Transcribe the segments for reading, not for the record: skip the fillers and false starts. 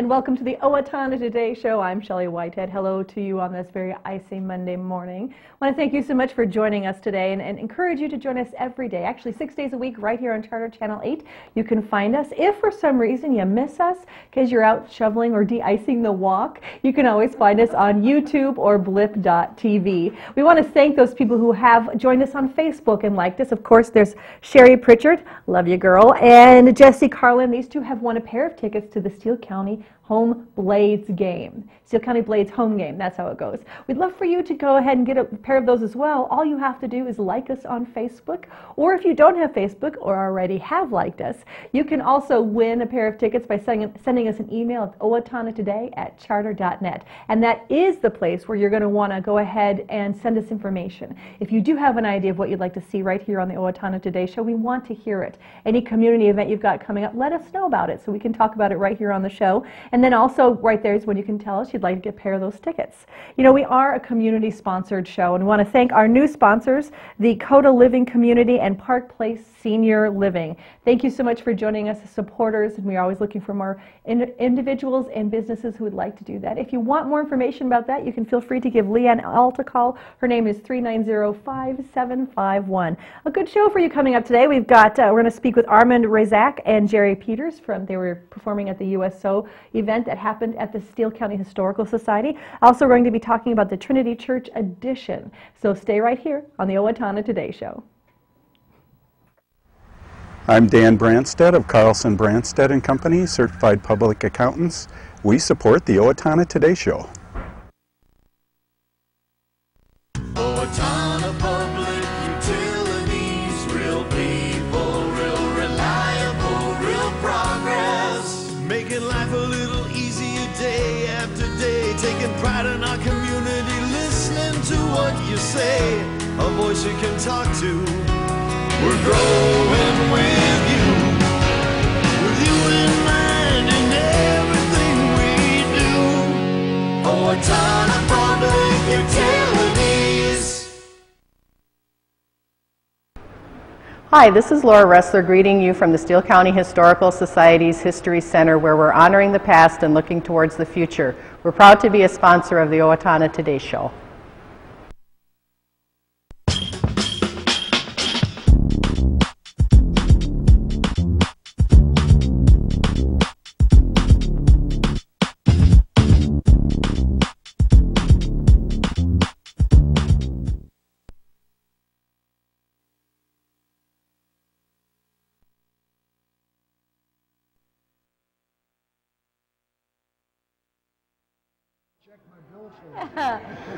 and welcome to the Owatonna Today Show. I'm Shelley Whitehead. Hello to you on this very icy Monday morning. I want to thank you so much for joining us today and encourage you to join us every day, actually 6 days a week right here on Charter Channel 8. You can find us. If for some reason you miss us because you're out shoveling or de-icing the walk, you can always find us on YouTube or blip.tv. We want to thank those people who have joined us on Facebook and liked us. Of course, there's Sherry Pritchard, love you girl, and Jesse Carlin. These two have won a pair of tickets to the Steele County Home Blades game. Steele County Blades home game, that's how it goes. We'd love for you to go ahead and get a pair of those as well. All you have to do is like us on Facebook, or if you don't have Facebook or already have liked us, you can also win a pair of tickets by sending us an email at owatonnatoday@charter.net. And that is the place where you're going to want to go ahead and send us information. If you do have an idea of what you'd like to see right here on the Owatonna Today Show, we want to hear it. Any community event you've got coming up, let us know about it so we can talk about it right here on the show. And then also right there is when you can tell us you'd like to get a pair of those tickets. You know, we are a community-sponsored show, and we want to thank our new sponsors, the Coda Living Community and Park Place Senior Living. Thank you so much for joining us as supporters, and we're always looking for more individuals and businesses who would like to do that. If you want more information about that, you can feel free to give Leanne Alt a call. Her name is 390-5751. A good show for you coming up today. We've got, we're going to speak with Armond, Rezac, and Jerry Peters they were performing at the USO event that happened at the Steele County Historical Society. Also, we're going to be talking about the Trinity Church edition. So stay right here on the Owatonna Today Show. I'm Dan Branstead of Carlson Branstead and Company, Certified Public Accountants. We support the Owatonna Today Show. Owatonna Public Utilities, real people, real reliable, real progress. Making life a little easier day after day, taking pride in our community, listening to what you say, a voice you can talk to. We're growing with you in mind in everything we do. Owatonna Public Utilities. Hi, this is Laura Ressler greeting you from the Steele County Historical Society's History Center, where we're honoring the past and looking towards the future. We're proud to be a sponsor of the Owatonna Today Show.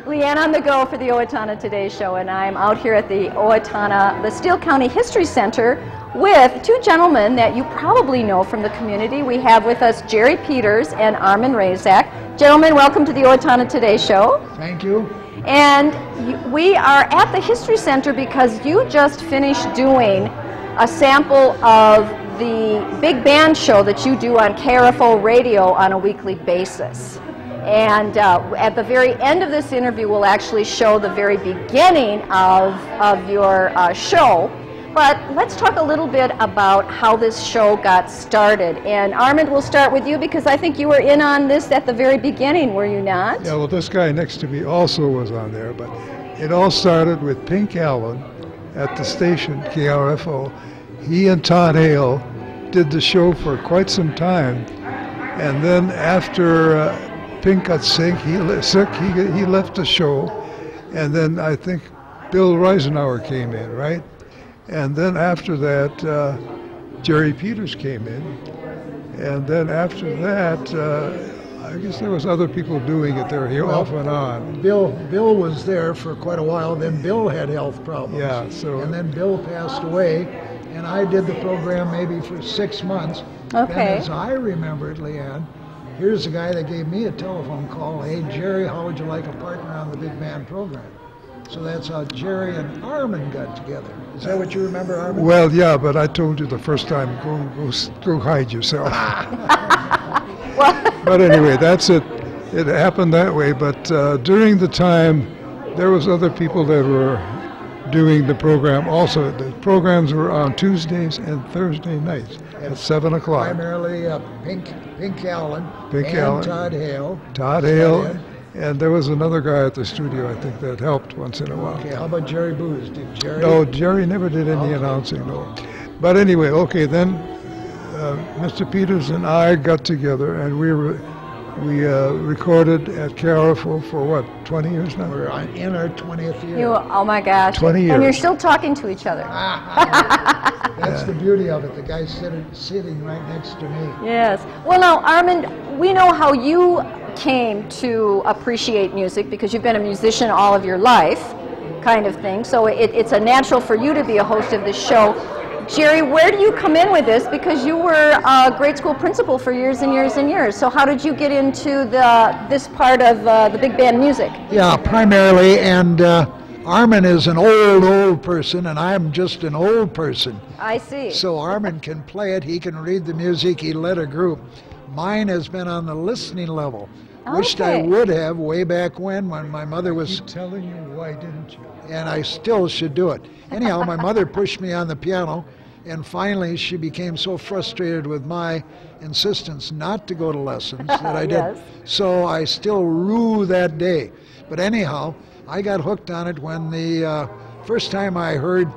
Leanne on the go for the Owatonna Today Show, and I'm out here at the the Steele County History Center with two gentlemen that you probably know from the community. We have with us Jerry Peters and Armond Rezac. Gentlemen, welcome to the Owatonna Today Show. Thank you. And we are at the History Center because you just finished doing a sample of the big band show that you do on KRFO radio on a weekly basis. And at the very end of this interview, we'll actually show the very beginning of your show. But let's talk a little bit about how this show got started. And Armond, we'll start with you because I think you were in on this at the very beginning, were you not? Yeah, well, this guy next to me also was on there. But it all started with Pink Allen at the station, KRFO. He and Todd Hale did the show for quite some time. And then after Pink got sick, he left the show, and then I think Bill Reisenauer came in, right? And then after that, Jerry Peters came in, and then after that, I guess there was other people doing it there here off and on. Bill was there for quite a while. Then Bill had health problems. Yeah, so and then Bill passed away, and I did the program maybe for 6 months. Okay. And as I remember it, Leanne, here's the guy that gave me a telephone call. Hey, Jerry, how would you like a partner on the Big Band program? So that's how Jerry and Armond got together. Is that what you remember, Armond? Well, yeah, but I told you the first time, go hide yourself. But anyway, that's it. It happened that way. But during the time, there was other people that were doing the program also. The programs were on Tuesdays and Thursday nights at 7 o'clock. Primarily Pink Allen Pink and Allen. Todd Hale. Todd Hale, and there was another guy at the studio, I think, that helped once in a while. Okay, how about Jerry Booz? Did Jerry? No, Jerry never did any announcing, no. But anyway, okay, then Mr. Peters and I got together, and we recorded at KRFO for what, 20 years now? We're in our 20th year. Oh my gosh. 20 years. And you're still talking to each other. That's the beauty of it. The guy's sitting right next to me. Yes. Well, now, Armond, we know how you came to appreciate music because you've been a musician all of your life, kind of thing. So it's a natural for you to be a host of this show. Jerry, where do you come in with this? Because you were a grade school principal for years and years and years. So how did you get into this part of the big band music? Yeah, primarily, and Armond is an old person, and I'm just an old person. I see. So Armond can play it, he can read the music, he led a group. Mine has been on the listening level. Wished I would have way back when my mother was... Keep telling you, why didn't you? And I still should do it. Anyhow, my mother pushed me on the piano, and finally she became so frustrated with my insistence not to go to lessons that I did. Yes. So I still rue that day. But anyhow, I got hooked on it when the first time I heard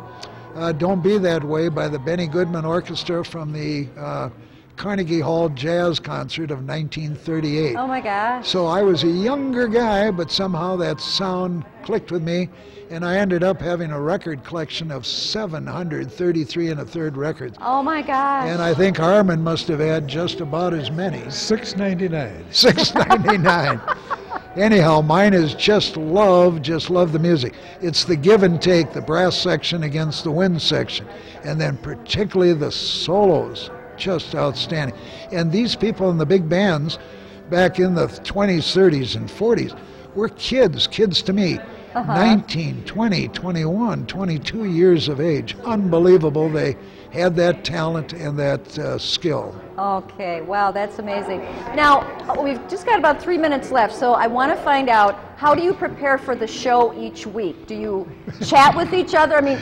Don't Be That Way by the Benny Goodman Orchestra from the Carnegie Hall Jazz Concert of 1938. Oh my gosh. So I was a younger guy, but somehow that sound clicked with me, and I ended up having a record collection of 733 1/3 records. Oh my gosh. And I think Armond must have had just about as many. $6.99. $6.99. Anyhow, mine is just love the music. It's the give and take, the brass section against the wind section, and then particularly the solos. Just outstanding. And these people in the big bands back in the 20s, 30s, and 40s were kids to me. 19, 20, 21, 22 years of age. Unbelievable. They had that talent and that skill. Okay, wow, that's amazing. Now, we've just got about 3 minutes left, so I want to find out, how do you prepare for the show each week? Do you chat with each other? I mean,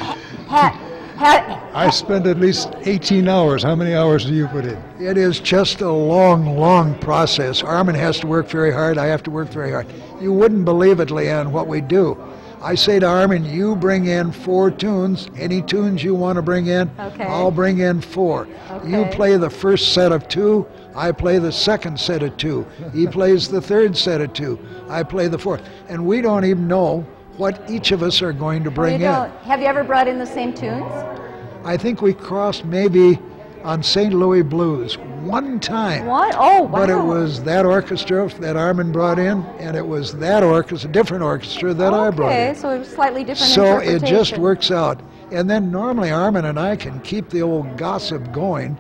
I spend at least 18 hours. How many hours do you put in? It is just a long process. Armond has to work very hard. I have to work very hard. You wouldn't believe it, Leanne, what we do. I say to Armond, you bring in 4 tunes. Any tunes you want to bring in, I'll bring in 4. Okay. You play the first set of 2. I play the second set of 2. He plays the third set of 2. I play the fourth. And we don't even know what each of us are going to bring in. Have you ever brought in the same tunes? I think we crossed maybe on St. Louis Blues one time. What? Oh, wow. But it was that orchestra that Armond brought in, and it was that orchestra, different orchestra that I brought in. Okay, so it was slightly different So it interpretation. just works out. And then normally Armond and I can keep the old gossip going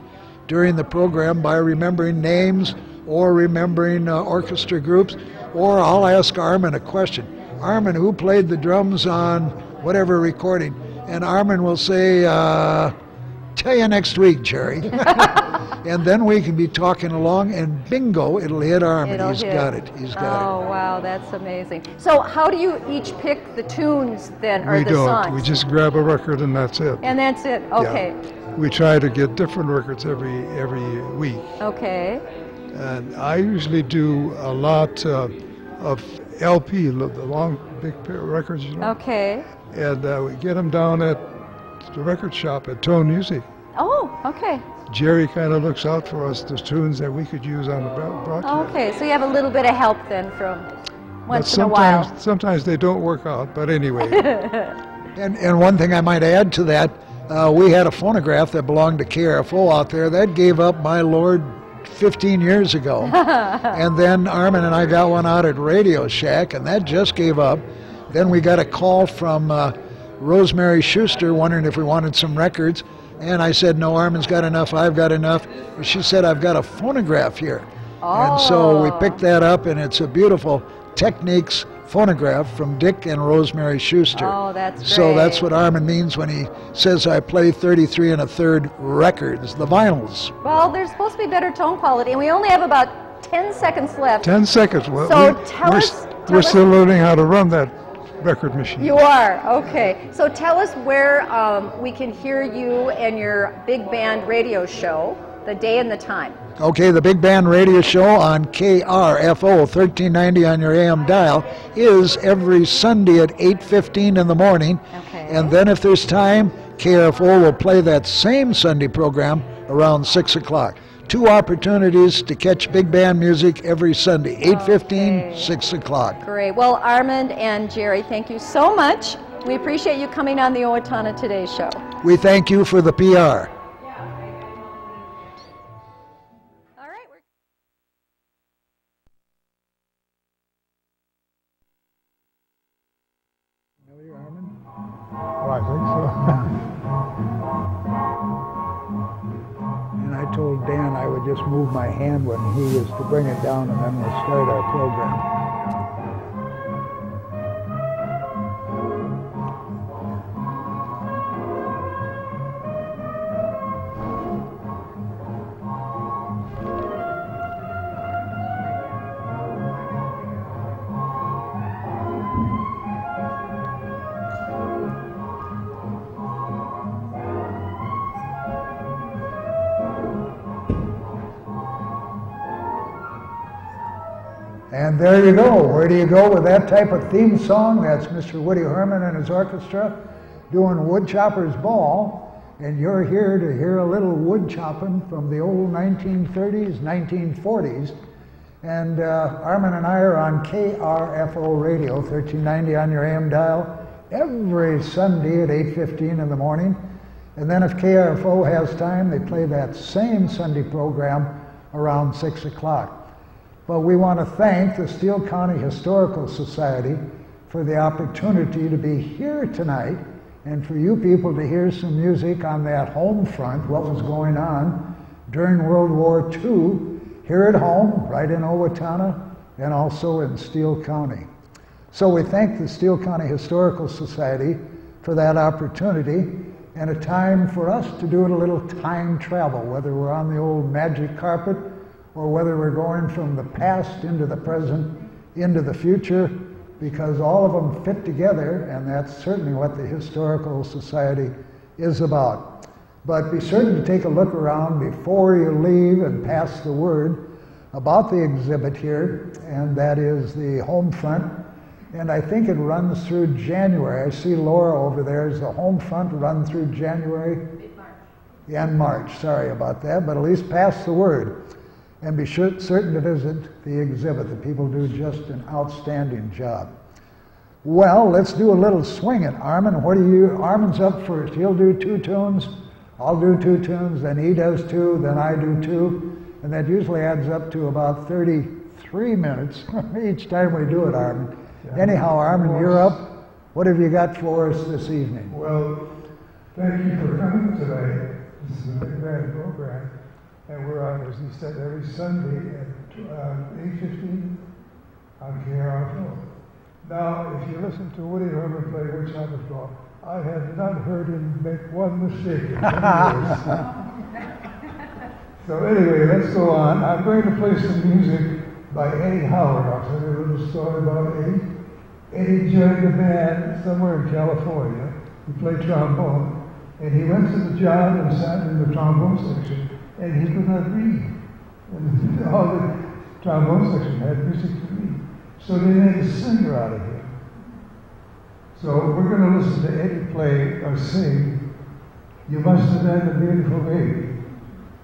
during the program by remembering names or remembering orchestra groups, or I'll ask Armond a question. Armond, who played the drums on whatever recording? And Armond will say, tell you next week, Jerry. And then we can be talking along, and bingo, it'll hit Armond. He's got it. He's got it. Oh, wow, that's amazing. So how do you each pick the tunes then, or We the don't. songs? We just grab a record and that's it. And that's it. Okay. Yeah. We try to get different records every week. Okay. And I usually do a lot of LP, the long, big records, you know. Okay. And we get them down at the record shop at Tone Music. Oh, okay. Jerry kind of looks out for us, the tunes that we could use on the broadcast. Okay, so you have a little bit of help then from once But in a while. sometimes they don't work out, but anyway. And one thing I might add to that, we had a phonograph that belonged to KRFO out there. That gave up, my Lord, 15 years ago. And then Armond and I got one out at Radio Shack, and that just gave up. Then we got a call from Rosemary Schuster wondering if we wanted some records. And I said, no, Armond's got enough, I've got enough. She said, I've got a phonograph here. And so we picked that up, and it's a beautiful Techniques phonograph from Dick and Rosemary Schuster. Oh, that's great. So that's what Armond means when he says I play 33 1/3 records, the vinyls. Well, there's supposed to be better tone quality, and we only have about 10 seconds left. 10 seconds. Well, So tell us- we're still learning how to run that record machine. You are, okay. So tell us where we can hear you and your big band radio show, the day and the time. Okay, the Big Band Radio Show on KRFO 1390 on your AM dial is every Sunday at 8:15 in the morning. Okay. And then if there's time, KRFO will play that same Sunday program around 6 o'clock. 2 opportunities to catch big band music every Sunday, 8:15, Okay. 6 o'clock. Great. Well, Armond and Jerry, thank you so much. We appreciate you coming on the Owatonna Today Show. We thank you for the PR. All right. Oh, I think so. And I told Dan I would just move my hand when he was to bring it down, and then we'll start our program. And there you go. Where do you go with that type of theme song? That's Mr. Woody Herman and his orchestra doing Woodchopper's Ball. And you're here to hear a little wood chopping from the old 1930s, 1940s. And Armond and I are on KRFO Radio, 1390 on your AM dial, every Sunday at 8:15 in the morning. And then if KRFO has time, they play that same Sunday program around 6 o'clock. But we want to thank the Steele County Historical Society for the opportunity to be here tonight and for you people to hear some music on that home front, what was going on during World War II, here at home, right in Owatonna, and also in Steele County. So we thank the Steele County Historical Society for that opportunity and a time for us to do a little time travel, whether we're on the old magic carpet or whether we're going from the past into the present, into the future, because all of them fit together, and that's certainly what the Historical Society is about. But be certain to take a look around before you leave and pass the word about the exhibit here, and that is the home front. And I think it runs through January. I see Laura over there. Is the home front run through January? March. And March, sorry about that, but at least pass the word. And be certain to visit the exhibit. The people do just an outstanding job. Well, let's do a little swinging. Armond, what do you? Armond's up first. He'll do 2 tunes. I'll do 2 tunes. Then he does 2. Then I do 2. And that usually adds up to about 33 minutes each time we do it, Armond. Yeah. Anyhow, Armond, you're up. What have you got for us this evening? Well, thank you for coming today. This is a big band program. And we're on, as he said, every Sunday at 8:15 on KRFO. Now, if you listen to Woody Herman play Woodchopper's Ball, I have not heard him make one mistake in 10 years. So anyway, let's go on. I'm going to play some music by Eddie Howard. I'll tell you a little story about Eddie. Eddie joined a band somewhere in California. He played trombone. And he went to the job and sat in the trombone section. And he could not read. And all the trombone section had music to read. So they made a singer out of him. So we're going to listen to Eddie play or sing, "You Must Have Been a Beautiful Baby."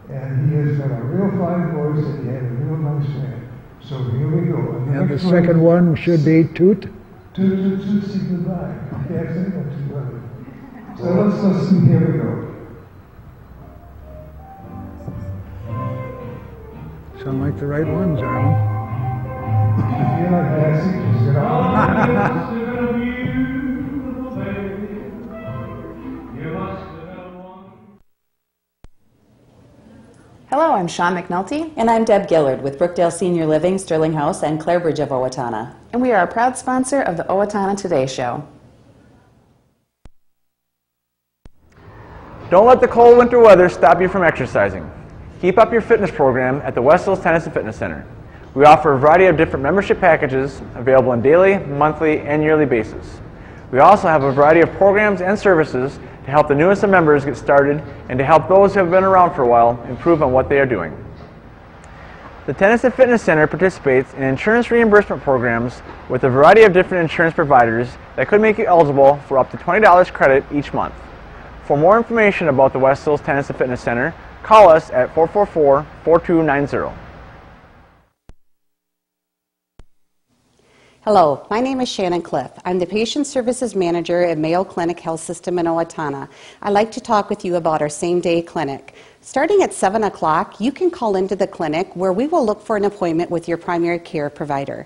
And he has got a real fine voice and he had a real nice band. So here we go. And the second one should be Toot. Toot, toot, toot, say goodbye. I can't say that too well. So let's listen. Here we go. Sound like the right ones, Armond. You're not passing, just get on. Hello, I'm Sean McNulty. And I'm Deb Gillard with Brookdale Senior Living, Sterling House, and Clarebridge of Owatonna. And we are a proud sponsor of the Owatonna Today Show. Don't let the cold winter weather stop you from exercising. Keep up your fitness program at the West Hills Tennis and Fitness Center. We offer a variety of different membership packages available on daily, monthly, and yearly basis. We also have a variety of programs and services to help the newest of members get started and to help those who have been around for a while improve on what they are doing. The Tennis and Fitness Center participates in insurance reimbursement programs with a variety of different insurance providers that could make you eligible for up to $20 credit each month. For more information about the West Hills Tennis and Fitness Center, call us at 444-4290. Hello, my name is Shannon Cliff. I'm the Patient Services Manager at Mayo Clinic Health System in Owatonna. I'd like to talk with you about our same-day clinic. Starting at 7 o'clock, you can call into the clinic where we will look for an appointment with your primary care provider.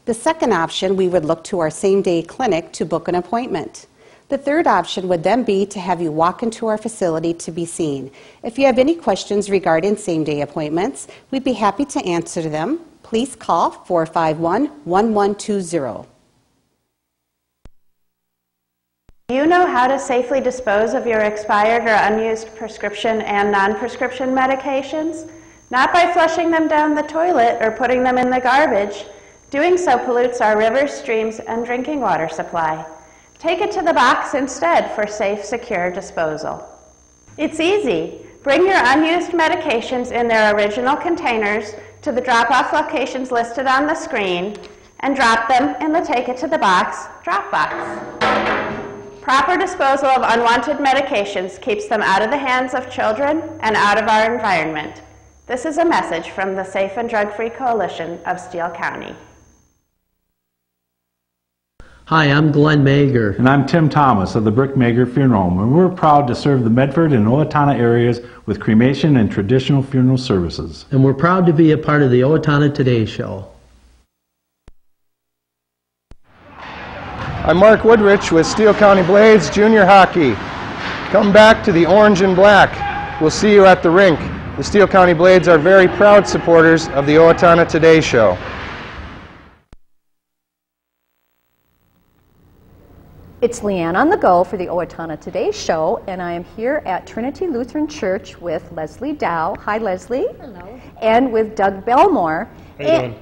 The second option, we would look to our same-day clinic to book an appointment. The third option would then be to have you walk into our facility to be seen. If you have any questions regarding same-day appointments, we'd be happy to answer them. Please call 451-1120. Do you know how to safely dispose of your expired or unused prescription and non-prescription medications? Not by flushing them down the toilet or putting them in the garbage. Doing so pollutes our rivers, streams, and drinking water supply. Take it to the box instead for safe, secure disposal. It's easy. Bring your unused medications in their original containers to the drop-off locations listed on the screen and drop them in the Take It to the Box drop box. Proper disposal of unwanted medications keeps them out of the hands of children and out of our environment. This is a message from the Safe and Drug-Free Coalition of Steele County. Hi, I'm Glenn Mager. And I'm Tim Thomas of the Brick Mager Funeral Home, and we're proud to serve the Medford and Owatonna areas with cremation and traditional funeral services. And we're proud to be a part of the Owatonna Today Show. I'm Mark Woodrich with Steele County Blades Junior Hockey. Come back to the orange and black. We'll see you at the rink. The Steele County Blades are very proud supporters of the Owatonna Today Show. It's Leanne on the go for the Owatonna Today Show, and I am here at Trinity Lutheran Church with Lezli Dow. Hi, Lezli. Hello. And with Doug Belmore. How you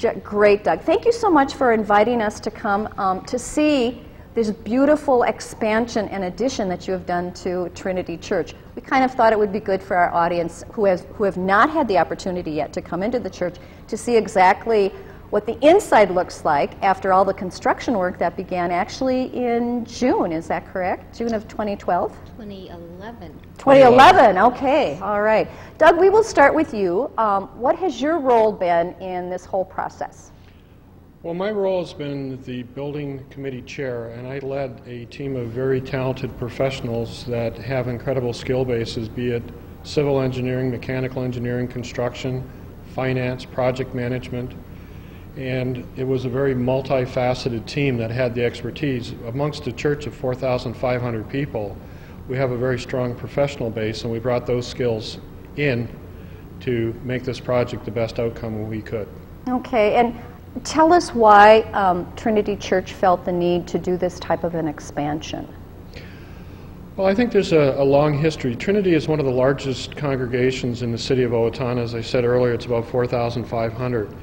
doing? Great, Doug. Thank you so much for inviting us to come to see this beautiful expansion and addition that you have done to Trinity Church. We kind of thought it would be good for our audience who have not had the opportunity yet to come into the church to see exactly what the inside looks like after all the construction work that began actually in June. Is that correct? June of 2012? 2011. 2011, okay, all right. Doug, we will start with you. What has your role been in this whole process? Well, my role has been the building committee chair, and I led a team of very talented professionals that have incredible skill bases, be it civil engineering, mechanical engineering, construction, finance, project management. And it was a very multifaceted team that had the expertise. Amongst a church of 4,500 people, we have a very strong professional base, and we brought those skills in to make this project the best outcome we could. Okay, and tell us why Trinity Church felt the need to do this type of an expansion. Well, I think there's a long history. Trinity is one of the largest congregations in the city of Owatonna. As I said earlier, it's about 4,500.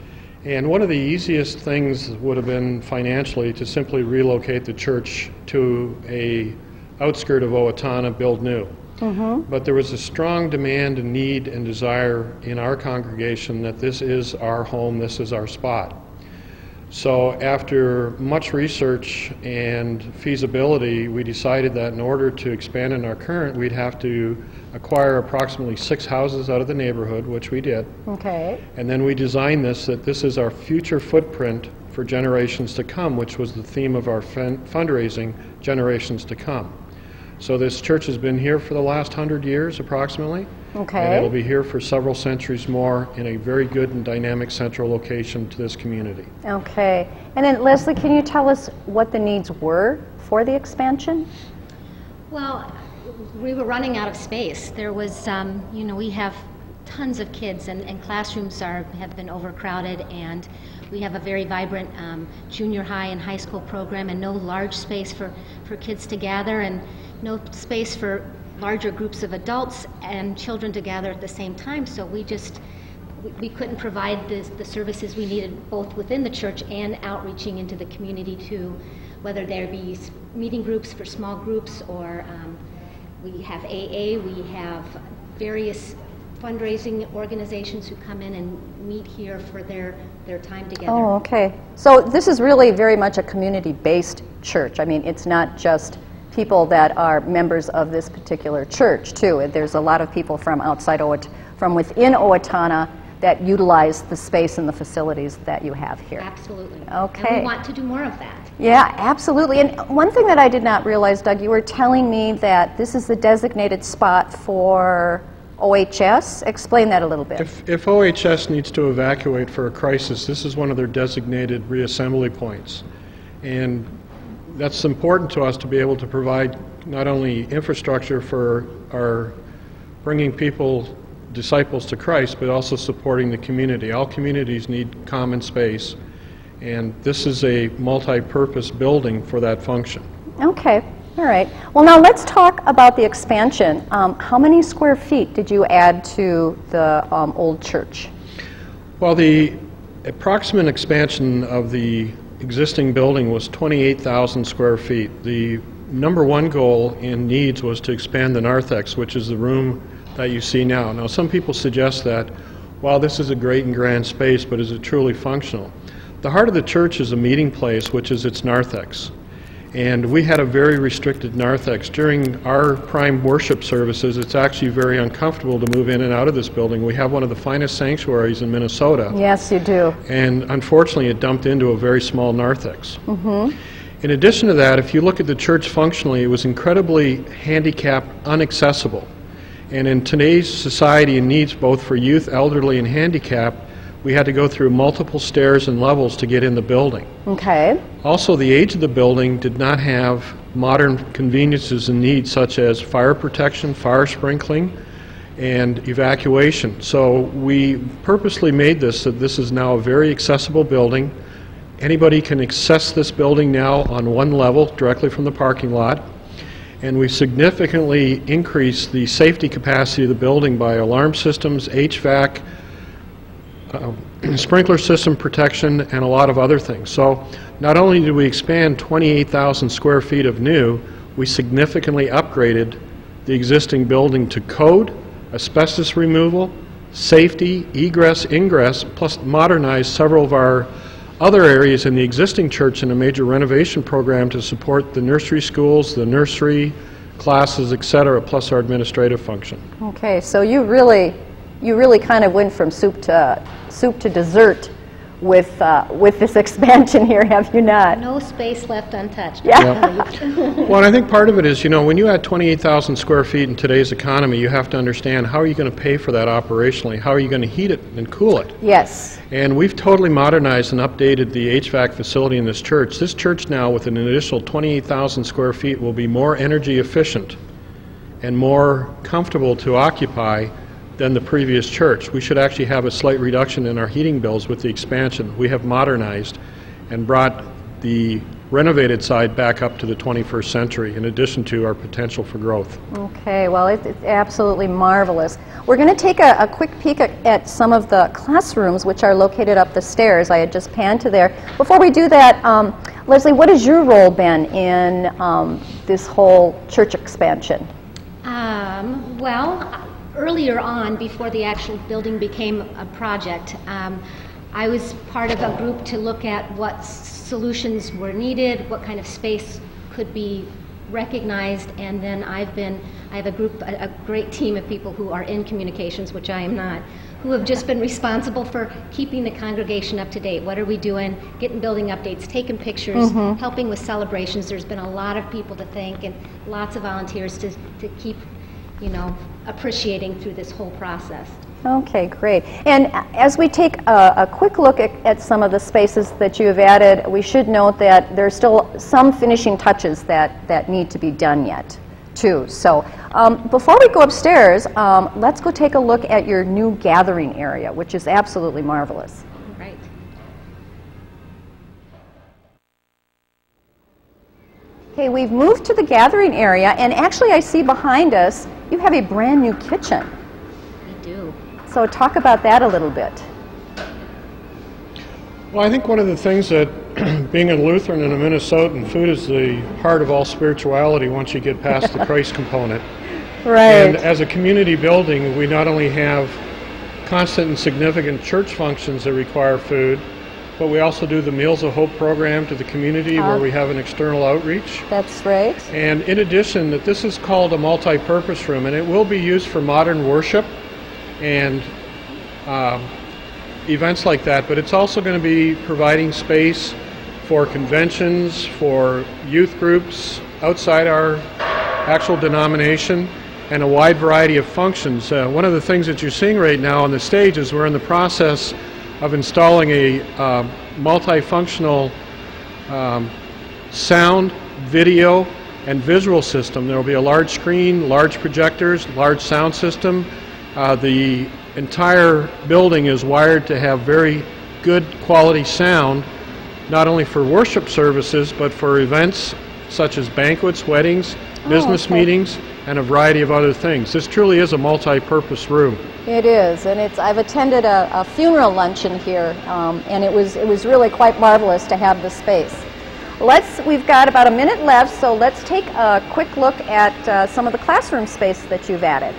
And one of the easiest things would have been financially to simply relocate the church to a outskirt of Owatonna, build new. Mm-hmm. But there was a strong demand and need and desire in our congregation that this is our home, this is our spot. So after much research and feasibility, we decided that in order to expand in our current, we'd have to acquire approximately 6 houses out of the neighborhood, which we did. Okay. And then we designed this, that this is our future footprint for generations to come, which was the theme of our fundraising, Generations to Come. So this church has been here for the last 100 years approximately. Okay. And it'll be here for several centuries more in a very good and dynamic central location to this community. Okay. And then Lezli, can you tell us what the needs were for the expansion? Well, we were running out of space. There was, you know, we have tons of kids, and classrooms have been overcrowded, and we have a very vibrant junior high and high school program, and no large space for kids to gather, and no space for larger groups of adults and children to gather at the same time. So we couldn't provide the services we needed both within the church and outreaching into the community to whether there be meeting groups for small groups, or we have AA, we have various fundraising organizations who come in and meet here for their time together. Oh, okay. So this is really very much a community-based church. I mean, it's not just people that are members of this particular church, too. There's a lot of people from from within Owatonna that utilize the space and the facilities that you have here. Absolutely. Okay. And we want to do more of that. Yeah, absolutely. And one thing that I did not realize, Doug, you were telling me that this is the designated spot for OHS. Explain that a little bit. If OHS needs to evacuate for a crisis, this is one of their designated reassembly points. And that's important to us to be able to provide not only infrastructure for our bringing disciples to Christ, but also supporting the community. All communities need common space, and this is a multi-purpose building for that function. Okay. All right. Well, now let's talk about the expansion. How many square feet did you add to the old church? Well, the approximate expansion of the existing building was 28,000 square feet. The number one goal in needs was to expand the narthex, which is the room that you see now. Now, some people suggest that, while this is a great and grand space, but is it truly functional? The heart of the church is a meeting place, which is its narthex. And we had a very restricted narthex. During our prime worship services, it's actually very uncomfortable to move in and out of this building. We have one of the finest sanctuaries in Minnesota. Yes, you do. And unfortunately, it dumped into a very small narthex. Mm-hmm. In addition to that, if you look at the church functionally, it was incredibly handicapped, inaccessible. And in today's society and needs, both for youth, elderly, and handicapped, we had to go through multiple stairs and levels to get in the building. Okay. Also, the age of the building did not have modern conveniences and needs such as fire protection, fire sprinkling, and evacuation. So we purposely made this so this is now a very accessible building. Anybody can access this building now on one level directly from the parking lot. And we significantly increased the safety capacity of the building by alarm systems, HVAC, sprinkler system protection, and a lot of other things. So not only did we expand 28,000 square feet of new, we significantly upgraded the existing building to code, asbestos removal, safety, egress, ingress, plus modernized several of our other areas in the existing church in a major renovation program to support the nursery schools, the nursery classes, etc., plus our administrative function. Okay, so you really kind of went from soup to dessert with this expansion here, have you not? No space left untouched. Yeah. Well, and I think part of it is, you know, when you add 28,000 square feet in today's economy, you have to understand how are you going to pay for that operationally? How are you going to heat it and cool it? Yes. And we've totally modernized and updated the HVAC facility in this church. This church now, with an additional 28,000 square feet, will be more energy efficient and more comfortable to occupy than the previous church. We should actually have a slight reduction in our heating bills with the expansion. We have modernized and brought the renovated side back up to the 21st century, in addition to our potential for growth. Okay, well, it's absolutely marvelous. We're going to take a quick peek at some of the classrooms, which are located up the stairs. I had just panned to there. Before we do that, Lezli, what has your role been in this whole church expansion? Well, earlier on, before the actual building became a project, I was part of a group to look at what solutions were needed, what kind of space could be recognized, and then I have a great team of people who are in communications, which I am not, who have just been responsible for keeping the congregation up to date. What are we doing? Getting building updates, taking pictures, helping with celebrations. There's been a lot of people to thank and lots of volunteers to keep, you know, appreciating through this whole process. Okay, great. And as we take a quick look at some of the spaces that you have added, we should note that there's still some finishing touches that need to be done yet, too. So before we go upstairs, let's go take a look at your new gathering area, which is absolutely marvelous. Right. Okay, we've moved to the gathering area, and actually I see behind us you have a brand new kitchen. We do. So talk about that a little bit. Well, I think one of the things that being a Lutheran and a Minnesotan, food is the heart of all spirituality once you get past the Christ component. Right. And as a community building, we not only have constant and significant church functions that require food, but we also do the Meals of Hope program to the community where we have an external outreach. That's right. And in addition, that this is called a multi-purpose room, and it will be used for modern worship and events like that, but it's also going to be providing space for conventions, for youth groups outside our actual denomination, and a wide variety of functions. One of the things that you're seeing right now on the stage is we're in the process of installing a multifunctional sound, video, and visual system. There will be a large screen, large projectors, large sound system. The entire building is wired to have very good quality sound, not only for worship services, but for events such as banquets, weddings, business meetings, and a variety of other things. This truly is a multi-purpose room. It is, and I've attended a funeral luncheon here, and it was really quite marvelous to have the space. We've got about a minute left, so let's take a quick look at some of the classroom space that you've added.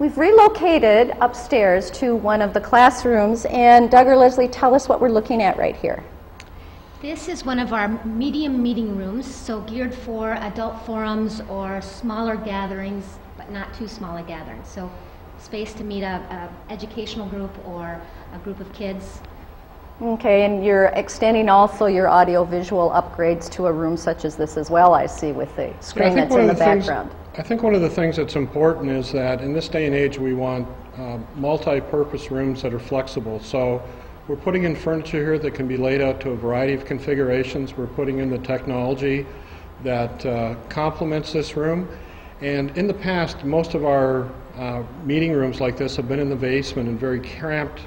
We've relocated upstairs to one of the classrooms, and Doug or Leslie, tell us what we're looking at right here. This is one of our medium meeting rooms, so geared for adult forums or smaller gatherings, but not too small a gathering. So space to meet a educational group or a group of kids. Okay, and you're extending also your audio-visual upgrades to a room such as this as well, I see, with the screen that's in the background. I think one of the things that's important is that in this day and age we want multi-purpose rooms that are flexible. So we're putting in furniture here that can be laid out to a variety of configurations. We're putting in the technology that complements this room. And in the past, most of our meeting rooms like this have been in the basement in very cramped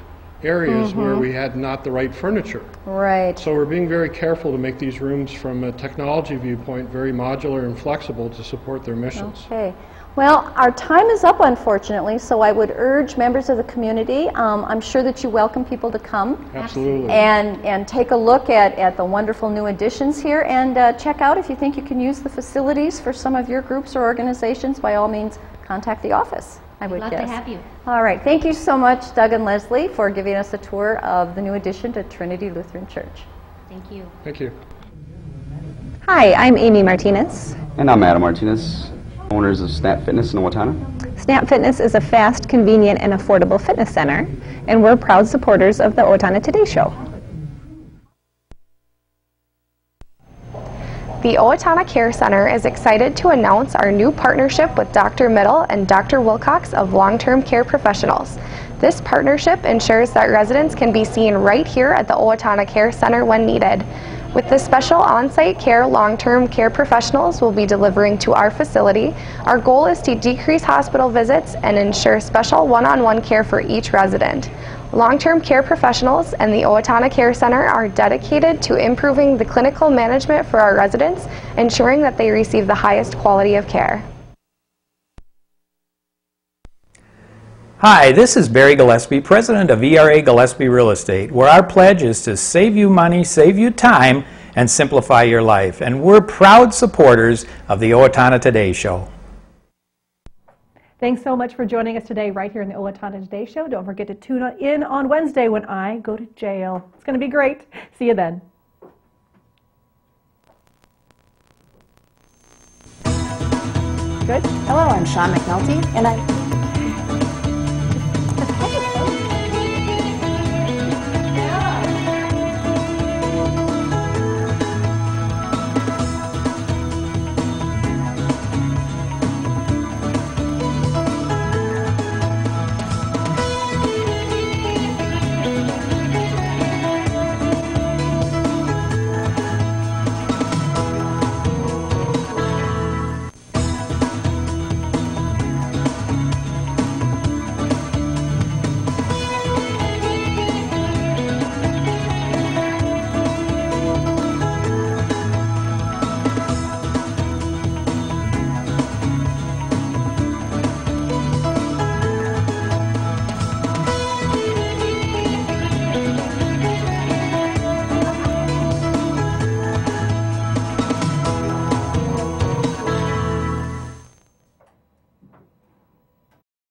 areas where we had not the right furniture. Right. So we're being very careful to make these rooms from a technology viewpoint very modular and flexible to support their missions. Okay. Well, our time is up, unfortunately, so I would urge members of the community, I'm sure that you welcome people to come. Absolutely. And take a look at the wonderful new additions here, and check out if you think you can use the facilities for some of your groups or organizations. By all means, contact the office, I would guess. Love to have you. All right. Thank you so much, Doug and Leslie, for giving us a tour of the new addition to Trinity Lutheran Church. Thank you. Thank you. Hi, I'm Amy Martinez. And I'm Adam Martinez, owners of Snap Fitness in Owatonna. Snap Fitness is a fast, convenient, and affordable fitness center, and we're proud supporters of the Owatonna Today Show. The Owatonna Care Center is excited to announce our new partnership with Dr. Middle and Dr. Wilcox of Long-Term Care Professionals. This partnership ensures that residents can be seen right here at the Owatonna Care Center when needed. With the special on-site care long-term care professionals will be delivering to our facility, our goal is to decrease hospital visits and ensure special one-on-one care for each resident. Long-term care professionals and the Owatonna Care Center are dedicated to improving the clinical management for our residents, ensuring that they receive the highest quality of care. Hi, this is Barry Gillespie, president of ERA Gillespie Real Estate, where our pledge is to save you money, save you time, and simplify your life. And we're proud supporters of the Owatonna Today Show. Thanks so much for joining us today right here in the Owatonna Today Show. Don't forget to tune in on Wednesday when I go to jail. It's going to be great. See you then. Good. Hello, I'm Sean McNulty, and